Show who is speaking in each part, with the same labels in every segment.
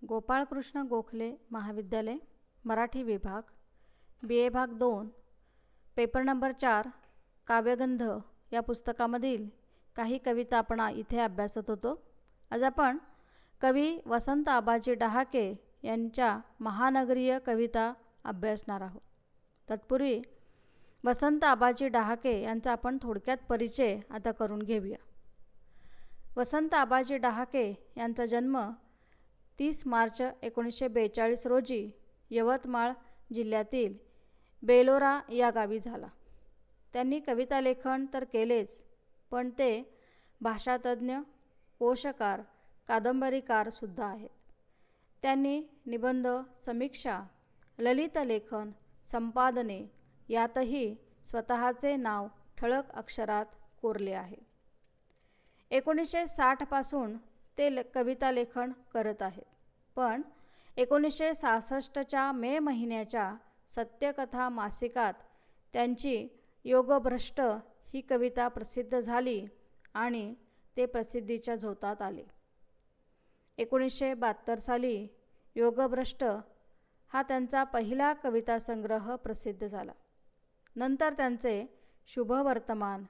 Speaker 1: गोपाळकृष्ण गोखले महाविद्यालय मराठी विभाग BA भाग 2 पेपर नंबर 4 काव्यगंध या पुस्तकामधील काही कविता आपण इथे अभ्यासत होतो. आज आपण कवी वसंत आबाजी डहाके यांच्या महानगरीय कविता अभ्यासणार आहोत. तत्पूर्वी वसंत आबाजी डहाके यांचा आपण थोडक्यात परिचय आता करून घेऊया. वसंत आबाजी डहाके यांचा जन्म 30 मार्च 1942 रोजी यवतमाळ जिल्ह्यातील बेलोरा या गावी झाला. त्यांनी कविता लेखन तर केलेच, पण ते भाषातज्ञ, कोशकार, कादंबरीकार सुद्धा आहेत. त्यांनी निबंध, समीक्षा, ललित लेखन, संपादने यातही स्वतःचे नाव ठळक अक्षरात कोरले आहे. 1960 पासून ते कविता लेखन करत आहेत, पण 1966च्या मे महिन्याच्या सत्यकथा मासिकात त्यांची योगभ्रष्ट ही कविता प्रसिद्ध झाली आणि ते प्रसिद्धीच्या झोतात आले. 1972 साली योगभ्रष्ट हा त्यांचा पहिला कविता संग्रह प्रसिद्ध झाला. नंतर त्यांचे शुभवर्तमान,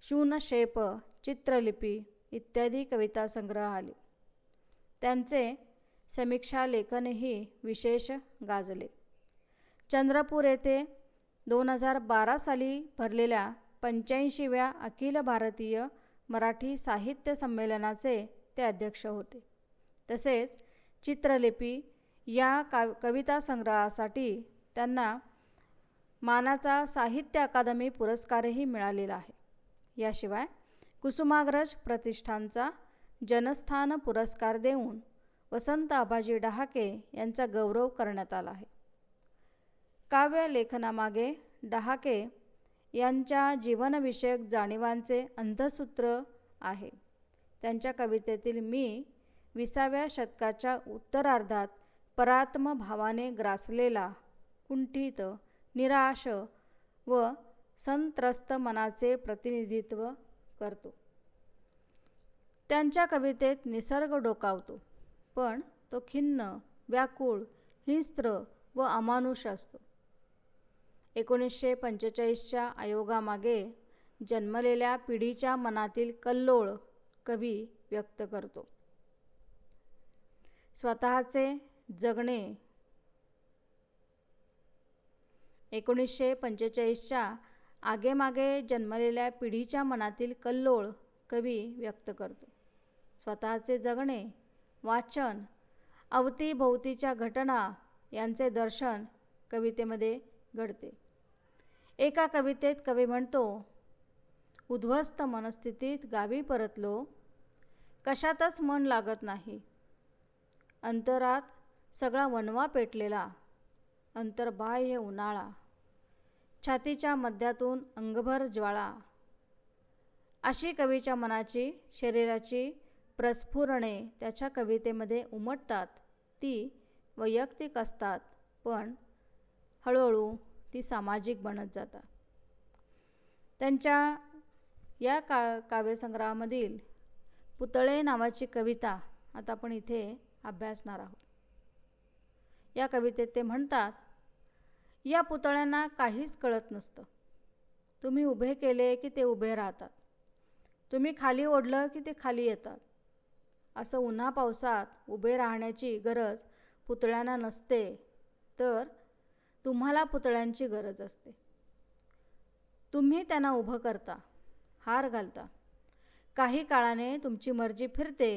Speaker 1: शूनशेप, चित्रलिपी इत्यादी कविता संग्रह आले. त्यांचे समीक्षा लेखनही विशेष गाजले. चंद्रपूर येथे 2012 साली भरलेल्या 85व्या अखिल भारतीय मराठी साहित्य संमेलनाचे ते अध्यक्ष होते. तसेच चित्रलिपी या कविता संग्रहासाठी त्यांना मानाचा साहित्य अकादमी पुरस्कारही मिळालेला आहे. याशिवाय कुसुमाग्रज प्रतिष्ठानचा जनस्थान पुरस्कार देऊन वसंत आबाजी डहाके यांचा गौरव करण्यात आला आहे. काव्य लेखनामागे डहाके यांच्या जीवनविषयक जाणीवांचे अंधसूत्र आहे. त्यांच्या कवितेतील मी 20व्या शतकाच्या उत्तरार्धात परात्म भावाने ग्रासलेला, कुंठित, निराश व संत्रस्त मनाचे प्रतिनिधित्व करतो. त्यांच्या कवितेत निसर्ग डोकावतो, पण तो खिन्न, व्याकुळ, हिंस्त्र व अमानुष असतो. 1945च्या आयोगामागे जन्मलेल्या पिढीच्या मनातील कल्लोळ कवी व्यक्त करतो. स्वतःचे जगणे 1945च्या आगेमागे जन्मलेल्या पिढीच्या मनातील कल्लोळ कवी व्यक्त करतो. स्वतःचे जगणे, वाचन, अवतीभोवतीच्या घटना यांचे दर्शन कवितेमध्ये घडते. एका कवितेत कवी म्हणतो, उद्ध्वस्त मनस्थितीत गावी परतलो, कशातच मन लागत नाही. अंतरात सगळा वणवा पेटलेला, अंतर्बाह्य उन्हाळा, छातीच्या मध्यातून अंगभर ज्वाळा. अशी कवीच्या मनाची, शरीराची प्रस्फुरणे त्याच्या कवितेमध्ये उमटतात. ती वैयक्तिक असतात, पण हळूहळू ती सामाजिक बनत जातात. त्यांच्या या काव्यसंग्रहामधील पुतळे नावाची कविता आता आपण इथे अभ्यासणार आहोत. या कवितेत ते म्हणतात, या पुतळ्यांना काहीच कळत नसतं. तुम्ही उभे केले की ते उभे राहतात. तुम्ही खाली ओढलं की ते खाली येतात. असं उन्हा पावसात उभे राहण्याची गरज पुतळ्यांना नसते, तर तुम्हाला पुतळ्यांची गरज असते. तुम्ही त्यांना उभं करता, हार घालता. काही काळाने तुमची मर्जी फिरते,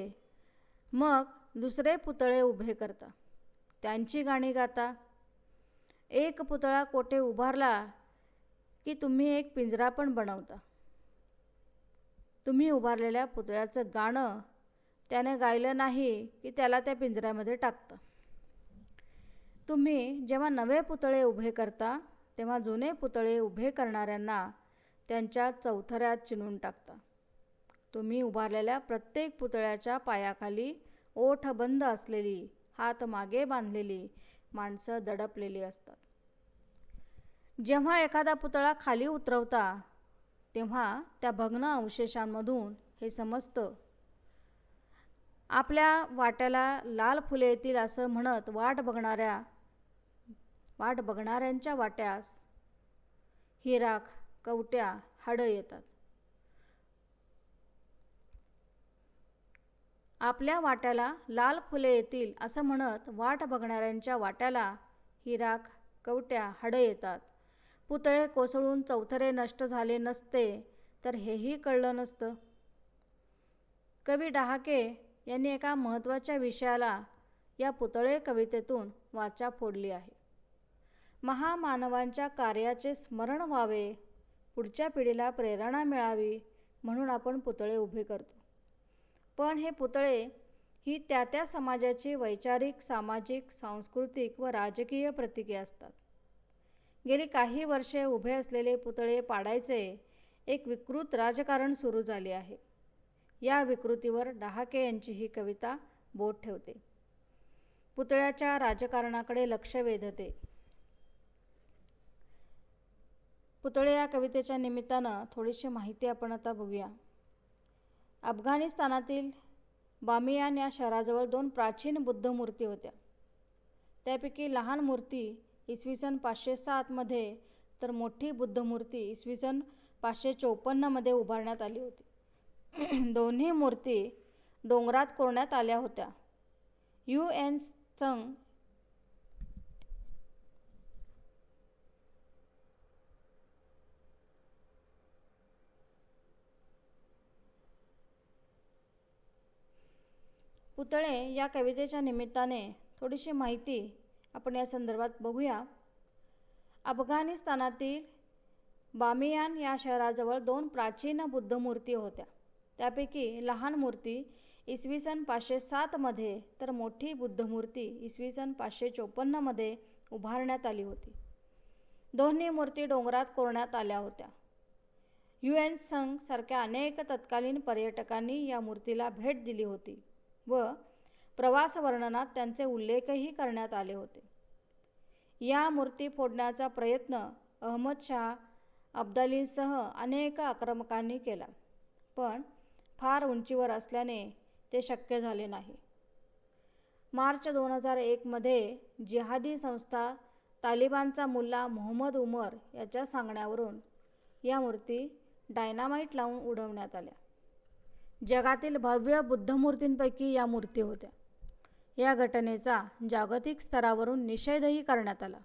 Speaker 1: मग दुसरे पुतळे उभे करता, त्यांची गाणी गाता. एक पुतळा कोठे उभारला की तुम्ही एक पिंजरा पण बनवता. तुम्ही उभारलेल्या पुतळ्याचं गाणं त्याने गायलं नाही की त्याला त्या पिंजऱ्यामध्ये टाकता. तुम्ही जेव्हा नवे पुतळे उभे करता, तेव्हा जुने पुतळे उभे करणाऱ्यांना त्यांच्या चौथऱ्यात चिणून टाकता. तुम्ही उभारलेल्या प्रत्येक पुतळ्याच्या पायाखाली ओठ बंद असलेली, हात मागे बांधलेली माणसं दडपलेली असतात. जेव्हा एखादा पुतळा खाली उतरवता, तेव्हा त्या भग्न अवशेषांमधून हे समजतं, आपल्या वाट्याला लाल फुले येतील असं म्हणत वाट बघणाऱ्यांच्या वाट्यास हिराक, कवट्या, हाडं येतात. आपल्या वाट्याला लाल फुले येतील असं म्हणत वाट बघणाऱ्यांच्या वाट्याला हिराक, कवट्या, हाडं येतात. पुतळे कोसळून चौथरे नष्ट झाले नसते तर हेही कळलं नसतं. कवी डहाके यांनी एका महत्त्वाच्या विषयाला या पुतळे कवितेतून वाचा फोडली आहे. महामानवांच्या कार्याचे स्मरण व्हावे, पुढच्या पिढीला प्रेरणा मिळावी म्हणून आपण पुतळे उभे करतो. पण हे पुतळे ही त्या त्या समाजाची वैचारिक, सामाजिक, सांस्कृतिक व राजकीय प्रतीके असतात. गेली काही वर्षे उभे असलेले पुतळे पाडायचे एक विकृत राजकारण सुरू झाले आहे. या विकृतीवर डहाके यांची ही कविता बोट ठेवते. पुतळ्याच्या राजकारणाकडे लक्ष वेधते. पुतळे या कवितेच्या निमित्तानं थोडीशी माहिती आपण आता बघूया. अफगाणिस्तानातील बामियान या शहराजवळ 2 प्राचीन बुद्ध मूर्ती होत्या. त्यापैकी लहान मूर्ती इसवी सन 507 मध्ये तर मोठी बुद्ध मूर्ती इसवी सन 554 मध्ये उभारण्यात आली होती. दोन्ही मूर्ती डोंगरात कोरण्यात आल्या होत्या. UN संघ पुतळे या कवितेच्या निमित्ताने थोडीशी माहिती आपण या संदर्भात बघूया. अफगाणिस्तानातील बामियान या शहराजवळ 2 प्राचीन बुद्ध मूर्ती होत्या. त्यापैकी लहान मूर्ती इसवी सन 507 मध्ये तर मोठी बुद्ध मूर्ती इसवी सन 554 मध्ये उभारण्यात आली होती. दोन्ही मूर्ती डोंगरात कोरण्यात आल्या होत्या. UN संघ सारख्या अनेक तत्कालीन पर्यटकांनी या मूर्तीला भेट दिली होती व प्रवास वर्णनात त्यांचे उल्लेखही करण्यात आले होते. या मूर्ती फोडण्याचा प्रयत्न अहमद शाह अब्दालीसह अनेक आक्रमकांनी केला, पण फार उंचीवर असल्याने ते शक्य झाले नाही. मार्च 2001 मध्ये जिहादी संस्था तालिबानचा मुल्ला मोहम्मद उमर याच्या सांगण्यावरून या मूर्ती डायनामाईट लावून उडवण्यात आल्या. जगातील भव्य बुद्धमूर्तींपैकी या मूर्ती होत्या. या घटनेचा जागतिक स्तरावरून निषेधही करण्यात आला.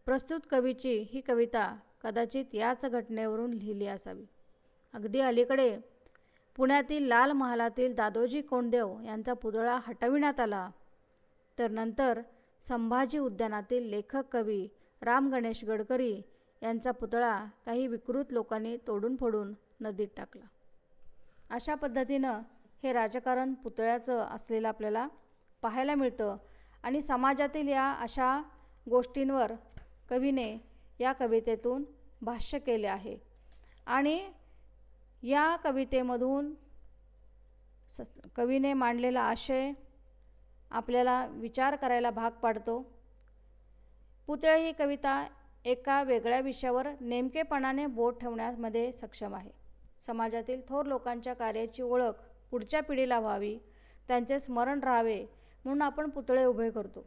Speaker 1: प्रस्तुत कवीची ही कविता कदाचित याच घटनेवरून लिहिली असावी. अगदी अलीकडे पुण्यातील लाल महालातील दादोजी कोंडदेव यांचा पुतळा हटविण्यात आला, तर नंतर संभाजी उद्यानातील लेखक कवी राम गणेश गडकरी यांचा पुतळा काही विकृत लोकांनी तोडून फोडून नदीत टाकला. अशा पद्धतीनं हे राजकारण पुतळ्याचं असलेलं आपल्याला पाहायला मिळतं आणि समाजातील या अशा गोष्टींवर कवीने या कवितेतून भाष्य केले आहे. आणि या कवितेमधून कवीने मांडलेला आशय आपल्याला विचार करायला भाग पाडतो. पुतळे ही कविता एका वेगळ्या विषयावर नेमकेपणाने बोट ठेवण्यामध्ये सक्षम आहे. समाजातील थोर लोकांच्या कार्याची ओळख पुढच्या पिढीला व्हावी, त्यांचे स्मरण राहावे म्हणून आपण पुतळे उभे करतो.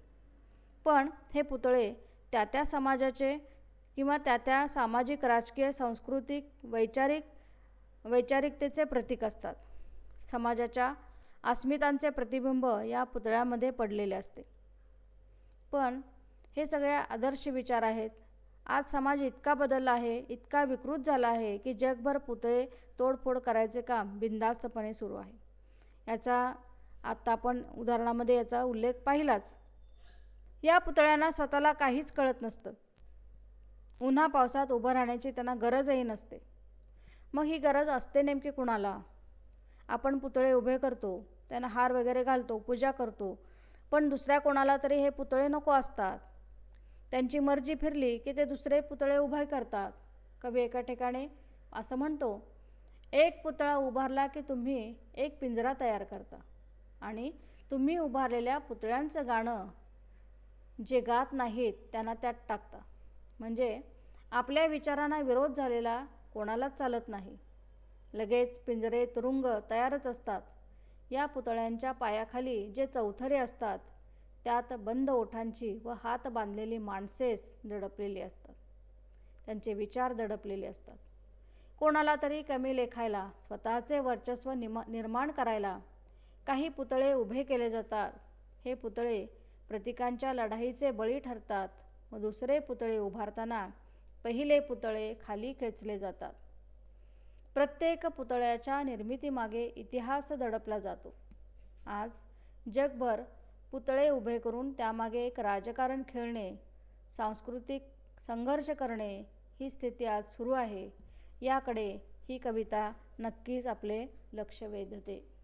Speaker 1: पण हे पुतळे त्या त्या समाजाचे किंवा त्या त्या सामाजिक, राजकीय, सांस्कृतिक, वैचारिकतेचे प्रतीक असतात. समाजाच्या अस्मितांचे प्रतिबिंब या पुतळ्यामध्ये पडलेले असते. पण हे सगळे आदर्श विचार आहेत. आज समाज इतका बदलला आहे, इतका विकृत झाला आहे की जगभर पुतळे तोडफोड करायचे काम बिनधास्तपणे सुरू आहे. याचा आत्ता आपण उदाहरणामध्ये याचा उल्लेख पाहिलाच. या पुतळ्यांना स्वतःला काहीच कळत नसतं. उन्हा पावसात उभं राहण्याची त्यांना गरजही नसते. मग ही गरज असते नेमकी कुणाला? आपण पुतळे उभे करतो, त्यांना हार वगैरे घालतो, पूजा करतो, पण दुसऱ्या कोणाला तरी हे पुतळे नको असतात. त्यांची मर्जी फिरली की ते दुसरे पुतळे उभे करतात. कवी एका ठिकाणी असं म्हणतो, एक पुतळा उभारला की तुम्ही एक पिंजरा तयार करता आणि तुम्ही उभारलेल्या पुतळ्यांचं गाणं जे गात नाहीत त्यांना त्यात टाकता. म्हणजे आपल्या विचारांना विरोध झालेला कोणालाच चालत नाही. लगेच पिंजरे तुरुंग तयारच असतात. या पुतळ्यांच्या पायाखाली जे चौथरे असतात त्यात बंद ओठांची व हात बांधलेली माणसेच दडपलेली असतात. त्यांचे विचार दडपलेले असतात. कोणाला तरी कमी लेखायला, स्वतःचे वर्चस्व निर्माण करायला काही पुतळे उभे केले जातात. हे पुतळे प्रतीकांच्या लढाईचे बळी ठरतात व दुसरे पुतळे उभारताना पहिले पुतळे खाली खेचले जातात. प्रत्येक पुतळ्याच्या निर्मितीमागे इतिहास दडपला जातो. आज जगभर पुतळे उभे करून त्यामागे एक राजकारण खेळणे, सांस्कृतिक संघर्ष करणे ही स्थिती आज सुरू आहे. याकडे ही कविता नक्कीच आपले लक्ष वेधते.